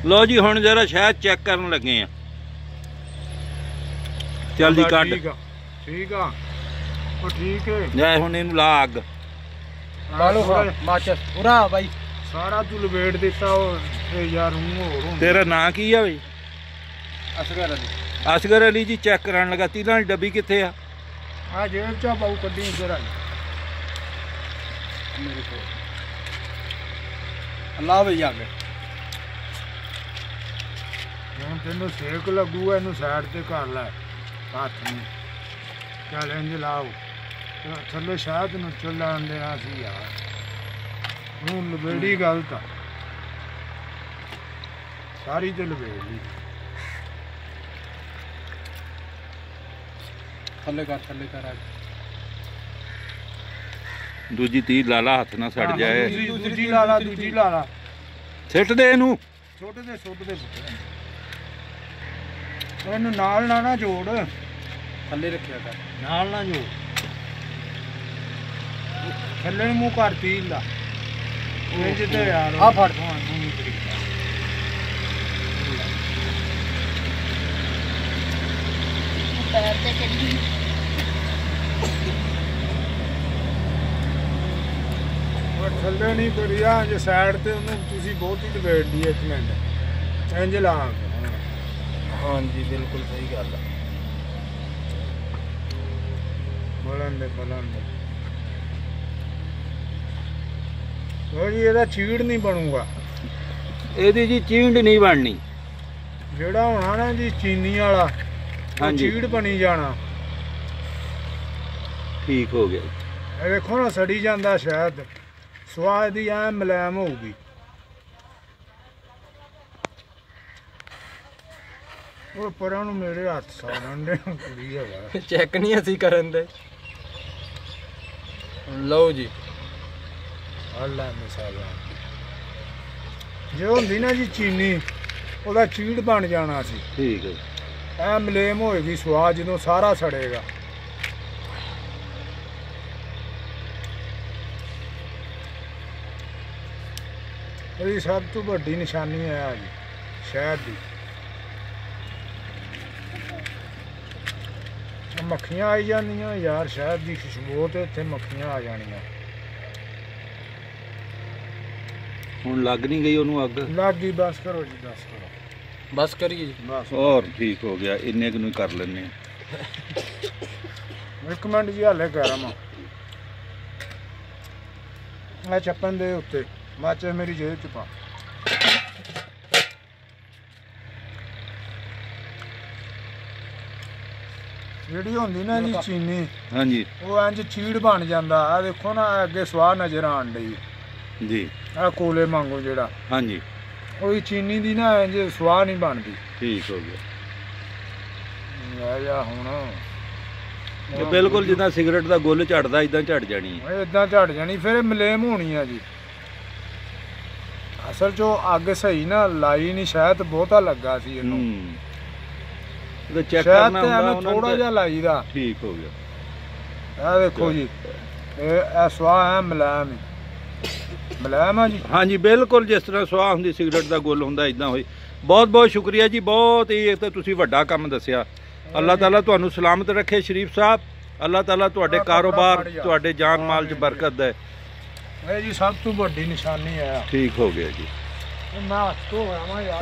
लो जी हुण जरा शायद चेक करन लगे हैं। चल जी कट ठीक है ठीक है जाए हुण इनू ला अग मालो माचस पूरा भाई सारा तू लपेट दिता यार तेरा नां की है भाई? असगर अली। असगर अली जी चेक कराने लगा तीरां दी डब्बी कित्थे आ जेब चा पाऊ कड्डी इधर आई मेरे को अल्लाह भई आ गए ਹੁਣ ਤੈਨੂੰ ਸੇਕ ਲੱਗੂਗਾ ਇਹਨੂੰ ਸਾਈਡ ਤੇ ਕਰ ਲੈ ਹੱਥ ਨੂੰ ਚੱਲ ਇੰਜ ਲਾਓ ਥੱਲੇ ਸ਼ਾਇਦ ਨੂੰ ਚੱਲਣ ਦੇਣਾ ਸੀ ਯਾਰ ਹੁਣ ਲਬੇੜੀ ਗਲਤ ਆ ਸਾਰੀ ਤੇ ਲਬੇੜੀ ਥੱਲੇ ਕਰ ਆ दूजी तीर ला ला हथ ना सड़ जाए दूजी ला ला सिट दे इनू सुट दे ਇਹਨੂੰ ਨਾਲ ਨਾ ਜੋੜ ਥੱਲੇ ਰੱਖਿਆ ਕਰ ਨਾਲ ਨਾ ਜੋੜ ਥੱਲੇ ਨੂੰ ਮੂੰਹ ਕਰ ਪੀਲ ਦਾ ਇਹ ਜਿੱਤੇ ਯਾਰ ਆ ਫੜ ਤੁਹਾਨੂੰ ਨਹੀਂ ਤਰੀਕਾ ਪੈਰ ਤੇ ਚੱਲੀ ਉਹ ਥੱਲੇ ਨਹੀਂ ਕਰਿਆ ਜੇ ਸਾਈਡ ਤੇ ਉਹਨੂੰ ਤੁਸੀਂ ਬਹੁਤ ਹੀ ਲਵੇਟ ਦੀ ਇੱਕ ਮਿੰਟ ਇੰਜ ਲਾ हाँ जी बिल्कुल सही गल है बोलन दे जी ਇਹਦਾ ਚੀੜ ਨਹੀਂ ਬਣੂਗਾ ਇਹਦੀ ਜੀ ਚੀਂਡ ਨਹੀਂ ਬਣਨੀ ਜਿਹੜਾ ਹੋਣਾ ਨਾ ਜੀ ਚੀਨੀ ਵਾਲਾ ਉਹ ਚੀੜ ਬਣੀ ਜਾਣਾ ਠੀਕ ਹੋ ਗਿਆ ਇਹ ਵੇਖੋ ਨਾ ਸੜੀ ਜਾਂਦਾ ਸ਼ਾਇਦ ਸਵਾਦ ਦੀ ਐ ਮਲੈਮ ਹੋਊਗੀ ਉਹ ਪਰਾਂ ਨੂੰ ਮੇਰੇ ਹੱਥ ਸਾੜਨ ਦੇ ਕੁੜੀ ਹੈਗਾ ਚੈੱਕ ਨਹੀਂ ਅਸੀਂ ਕਰਨ ਦੇ ਲਓ ਜੀ ਅੱਲਾ ਮਸਾਲਾ ਜੇ ਹੁੰਦੀ ਨਾ ਜੀ ਚੀਨੀ ਉਹਦਾ ਚੀੜ ਬਣ ਜਾਣਾ ਸੀ ਠੀਕ ਹੈ ਐ ਮਲੇਮ ਹੋਏਗੀ ਸਵਾਦ ਜਦੋਂ ਸਾਰਾ ਸੜੇਗਾ ਇਹ ਸਭ ਤੋਂ ਵੱਡੀ ਨਿਸ਼ਾਨੀ ਹੈ ਆ ਜੀ ਸ਼ਹਿਦ ਦੀ ਮੱਖੀਆਂ ਆਈ ਜਾਂਦੀਆਂ ਯਾਰ ਸ਼ਹਿਦ ਦੀ ਖੁਸ਼ਬੂ ਤੇ ਇੱਥੇ ਮੱਖੀਆਂ ਆ ਜਾਣੀਆਂ ਹੁਣ ਲੱਗ ਨਹੀਂ ਗਈ ਉਹਨੂੰ ਅੱਗ ਲੱਗ ਗਈ ਬਸ ਕਰੋ ਜੀ ਬਸ ਕਰੀਏ ਜੀ ਬਸ ਹੋਰ ਠੀਕ ਹੋ ਗਿਆ ਇੰਨੇ ਕੁ ਨੂੰ ਕਰ ਲੈਣੇ ਇੱਕ ਮਿੰਟ ਜੀ ਹਾਲੇ ਕਰਾਂ ਮੈਂ ਚੱਪਣ ਦੇ ਉੱਤੇ ਮਾਚੇ ਮੇਰੀ ਜੇਬ ਚ ਪਾ ਜਿਹੜੀ ਹੁੰਦੀ ਨਾ ਜੀ ਚੀਨੀ ਹਾਂਜੀ ਉਹ ਇੰਜ ਚੀੜ ਬਣ ਜਾਂਦਾ ਆ ਦੇਖੋ ਨਾ ਅੱਗੇ ਸਵਾਹ ਨਜ਼ਰ ਆਣ ਡਈ ਜੀ ਆ ਕੋਲੇ ਮੰਗੋ ਜਿਹੜਾ ਹਾਂਜੀ ਉਹੀ ਚੀਨੀ ਦੀ ਨਾ ਇੰਜ ਸਵਾਹ ਨਹੀਂ ਬਣਦੀ ਠੀਕ ਹੋ ਗਿਆ ਆ ਹੁਣ ਇਹ ਬਿਲਕੁਲ ਜਿੱਦਾਂ ਸਿਗਰਟ ਦਾ ਗੁੱਲ ਝੜਦਾ ਇਦਾਂ ਝੜ ਜਾਣੀ ਹੈ ਇਦਾਂ ਝੜ ਜਾਣੀ ਫਿਰ ਮਲੇਮ ਹੋਣੀ ਆ ਜੀ ਅਸਲ ਜੋ ਅੱਗ ਸਹੀ ਨਾ ਲਾਈ ਨਹੀਂ ਸ਼ਾਇਦ ਬਹੁਤਾ ਲੱਗਾ ਸੀ ਇਹਨੂੰ ਤੇ ਚੈੱਕ ਕਰਨਾ ਹੁੰਦਾ ਥੋੜਾ ਜਿਹਾ ਲਾਈਦਾ ਠੀਕ ਹੋ ਗਿਆ ਇਹ ਦੇਖੋ ਜੀ ਇਹ ਸਵਾਹ ਹੈ ਮਲਾਮ ਆ ਜੀ ਹਾਂਜੀ ਬਿਲਕੁਲ ਜਿਸ ਤਰ੍ਹਾਂ ਸਵਾਹ ਹੁੰਦੀ ਸਿਗਰਟ ਦਾ ਗੁੱਲ ਹੁੰਦਾ ਇਦਾਂ ਹੋਈ ਬਹੁਤ ਬਹੁਤ ਸ਼ੁਕਰੀਆ ਜੀ ਬਹੁਤ ਹੀ ਤੇ ਤੁਸੀਂ ਵੱਡਾ ਕੰਮ ਦੱਸਿਆ ਅੱਲਾਹ ਤਾਲਾ ਤੁਹਾਨੂੰ ਸਲਾਮਤ ਰੱਖੇ ਸ਼ਰੀਫ ਸਾਹਿਬ ਅੱਲਾਹ ਤਾਲਾ ਤੁਹਾਡੇ ਕਾਰੋਬਾਰ ਤੁਹਾਡੇ ਜਾਨ ਮਾਲ 'ਚ ਬਰਕਤ ਦੇ ਇਹ ਜੀ ਸਭ ਤੋਂ ਵੱਡੀ ਨਿਸ਼ਾਨੀ ਹੈ ਠੀਕ ਹੋ ਗਿਆ ਜੀ ਮੈਂ ਹੱਥ ਧੋ ਆਵਾਂ ਯਾਰ